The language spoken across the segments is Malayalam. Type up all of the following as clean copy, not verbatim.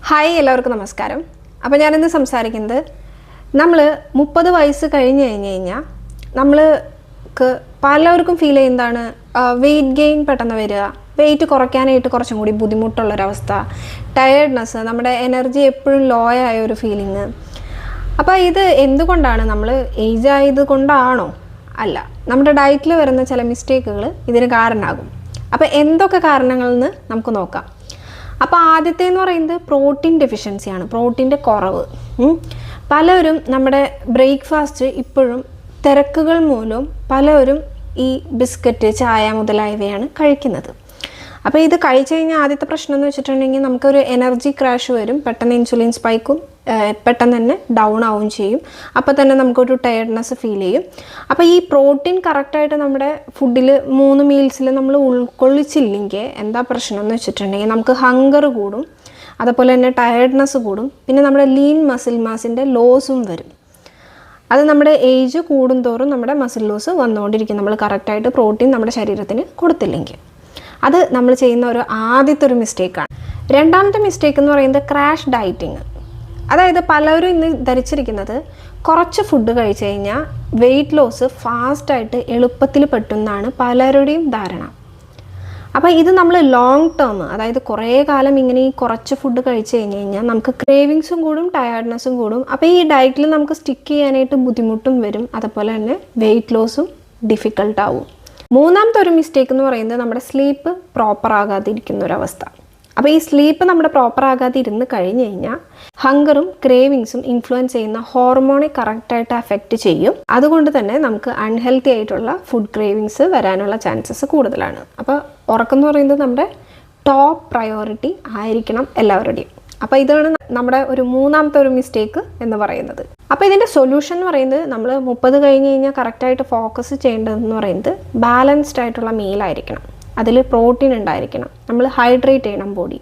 ഹായ് എല്ലാവർക്കും നമസ്കാരം. അപ്പോൾ ഞാനിന്ന് സംസാരിക്കുന്നത് നമ്മൾ 30 വയസ്സ് കഴിഞ്ഞ് കഴിഞ്ഞാൽ നമ്മൾക്ക് പലർക്കും ഫീൽ ചെയ്യുന്നതാണ് വെയിറ്റ് ഗെയിൻ പെട്ടെന്ന് വരിക, വെയിറ്റ് കുറയ്ക്കാനായിട്ട് കുറച്ചും കൂടി ബുദ്ധിമുട്ടുള്ളൊരവസ്ഥ, ടയേർഡ്നെസ്, നമ്മുടെ എനർജി എപ്പോഴും ലോ ആയ ഒരു ഫീലിങ്. അപ്പോൾ ഇത് എന്തുകൊണ്ടാണ്? നമ്മൾ ഏജ് ആയത് കൊണ്ടാണോ? അല്ല, നമ്മുടെ ഡയറ്റിൽ വരുന്ന ചില മിസ്റ്റേക്കുകൾ ഇതിന് കാരണമാകും. അപ്പോൾ എന്തൊക്കെ കാരണങ്ങളെന്ന് നമുക്ക് നോക്കാം. അപ്പോൾ ആദ്യത്തെ എന്ന് പറയുന്നത് പ്രോട്ടീൻ ഡെഫിഷ്യൻസിയാണ്, പ്രോട്ടീൻ്റെ കുറവ്. പലരും നമ്മുടെ ബ്രേക്ക്ഫാസ്റ്റ് ഇപ്പോഴും തിരക്കുകൾ മൂലം പലരും ഈ ബിസ്ക്കറ്റ്, ചായ മുതലായവയാണ് കഴിക്കുന്നത്. അപ്പോൾ ഇത് കഴിച്ചു കഴിഞ്ഞാൽ ആദ്യത്തെ പ്രശ്നം എന്ന് വെച്ചിട്ടുണ്ടെങ്കിൽ നമുക്കൊരു എനർജി ക്രാഷ് വരും, പെട്ടെന്ന് ഇൻസുലിൻ സ്പൈക്കും, പെട്ടെന്ന് തന്നെ ഡൗൺ ആവുകയും ചെയ്യും. അപ്പോൾ തന്നെ നമുക്കൊരു ടയർഡ്നെസ് ഫീൽ ചെയ്യും. അപ്പോൾ ഈ പ്രോട്ടീൻ കറക്റ്റായിട്ട് നമ്മുടെ ഫുഡിൽ 3 മീൽസിൽ നമ്മൾ ഉൾക്കൊള്ളിച്ചില്ലെങ്കിൽ എന്താ പ്രശ്നം എന്ന് വെച്ചിട്ടുണ്ടെങ്കിൽ നമുക്ക് ഹങ്കർ കൂടും, അതുപോലെ തന്നെ ടയർഡ്നെസ് കൂടും, പിന്നെ നമ്മുടെ ലീൻ മസിൽ മാസിൻ്റെ ലോസും വരും. അത് നമ്മുടെ ഏജ് കൂടുന്തോറും നമ്മുടെ മസിൽ ലോസ് വന്നുകൊണ്ടിരിക്കും, നമ്മൾ കറക്റ്റായിട്ട് പ്രോട്ടീൻ നമ്മുടെ ശരീരത്തിന് കൊടുത്തില്ലെങ്കിൽ. അത് നമ്മൾ ചെയ്യുന്ന ആദ്യത്തെ ഒരു മിസ്റ്റേക്കാണ്. രണ്ടാമത്തെ മിസ്റ്റേക്ക് എന്ന് പറയുന്നത് ക്രാഷ് ഡയറ്റിങ്. അതായത് പലരും ഇന്ന് ധരിച്ചിരിക്കുന്നത് കുറച്ച് ഫുഡ് കഴിച്ചു കഴിഞ്ഞാൽ വെയിറ്റ് ലോസ് ഫാസ്റ്റായിട്ട് എളുപ്പത്തിൽ പെട്ടെന്നാണ് പലരുടെയും ധാരണ. അപ്പോൾ ഇത് നമ്മൾ ലോങ് ടേം, അതായത് കുറേ കാലം ഇങ്ങനെ ഈ കുറച്ച് ഫുഡ് കഴിച്ചു കഴിഞ്ഞാൽ നമുക്ക് ക്രേവിങ്സും കൂടും, ടയർഡ്നെസ്സും കൂടും. അപ്പോൾ ഈ ഡയറ്റിൽ നമുക്ക് സ്റ്റിക്ക് ചെയ്യാനായിട്ട് ബുദ്ധിമുട്ടും വരും, അതുപോലെ തന്നെ വെയിറ്റ് ലോസും ഡിഫിക്കൽട്ടാവും. മൂന്നാമത്തെ ഒരു മിസ്റ്റേക്ക് എന്ന് പറയുന്നത് നമ്മുടെ സ്ലീപ്പ് പ്രോപ്പർ ആകാതിരിക്കുന്ന ഒരവസ്ഥ. അപ്പോൾ ഈ സ്ലീപ്പ് നമ്മുടെ പ്രോപ്പർ ആകാതെ ഇരുന്ന് കഴിഞ്ഞ് കഴിഞ്ഞാൽ ഹങ്കറും ക്രേവിങ്സും ഇൻഫ്ലുവൻസ് ചെയ്യുന്ന ഹോർമോണെ കറക്റ്റായിട്ട് അഫക്റ്റ് ചെയ്യും. അതുകൊണ്ട് തന്നെ നമുക്ക് അൺഹെൽത്തി ആയിട്ടുള്ള ഫുഡ് ക്രേവിങ്സ് വരാനുള്ള ചാൻസസ് കൂടുതലാണ്. അപ്പോൾ ഉറക്കം എന്ന് പറയുന്നത് നമ്മുടെ ടോപ്പ് പ്രയോറിറ്റി ആയിരിക്കണം എല്ലാവരുടെയും. അപ്പോൾ ഇതാണ് നമ്മുടെ മൂന്നാമത്തെ ഒരു മിസ്റ്റേക്ക് എന്ന് പറയുന്നത്. അപ്പോൾ ഇതിൻ്റെ സൊല്യൂഷൻ എന്ന് പറയുന്നത് നമ്മൾ 30 കഴിഞ്ഞ് കഴിഞ്ഞാൽ കറക്റ്റായിട്ട് ഫോക്കസ് ചെയ്യേണ്ടതെന്ന് പറയുന്നത് ബാലൻസ്ഡ് ആയിട്ടുള്ള മീലായിരിക്കണം, അതിൽ പ്രോട്ടീൻ ഉണ്ടായിരിക്കണം, നമ്മൾ ഹൈഡ്രേറ്റ് ചെയ്യണം ബോഡി,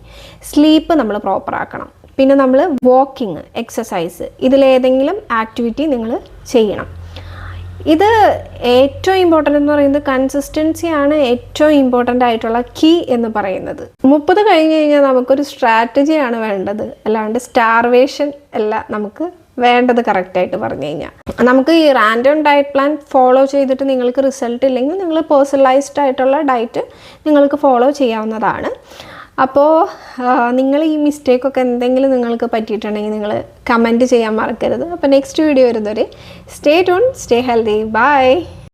സ്ലീപ്പ് നമ്മൾ പ്രോപ്പർ ആക്കണം, പിന്നെ നമ്മൾ വാക്കിങ്, എക്സസൈസ്, ഇതിലേതെങ്കിലും ആക്ടിവിറ്റി നിങ്ങൾ ചെയ്യണം. ഇത് ഏറ്റവും ഇമ്പോർട്ടൻ്റ് എന്ന് പറയുന്നത് കൺസിസ്റ്റൻസിയാണ് ഏറ്റവും ഇമ്പോർട്ടൻ്റ് ആയിട്ടുള്ള കീ എന്ന് പറയുന്നത്. 30 കഴിഞ്ഞ് കഴിഞ്ഞാൽ നമുക്കൊരു സ്ട്രാറ്റജിയാണ് വേണ്ടത്, അല്ലാണ്ട് സ്റ്റാർവേഷൻ അല്ല നമുക്ക് വേണ്ടത്. കറക്റ്റായിട്ട് പറഞ്ഞു കഴിഞ്ഞാൽ നമുക്ക് ഈ റാൻഡം ഡയറ്റ് പ്ലാൻ ഫോളോ ചെയ്തിട്ട് നിങ്ങൾക്ക് റിസൾട്ട് ഇല്ലെങ്കിൽ നിങ്ങൾ പേഴ്സണലൈസ്ഡ് ആയിട്ടുള്ള ഡയറ്റ് നിങ്ങൾക്ക് ഫോളോ ചെയ്യാവുന്നതാണ്. അപ്പോൾ നിങ്ങൾ ഈ മിസ്റ്റേക്കൊക്കെ എന്തെങ്കിലും നിങ്ങൾക്ക് പറ്റിയിട്ടുണ്ടെങ്കിൽ നിങ്ങൾ കമൻറ്റ് ചെയ്യാൻ മറക്കരുത്. അപ്പോൾ നെക്സ്റ്റ് വീഡിയോ വരുന്നവരെ stay tune, stay healthy, by.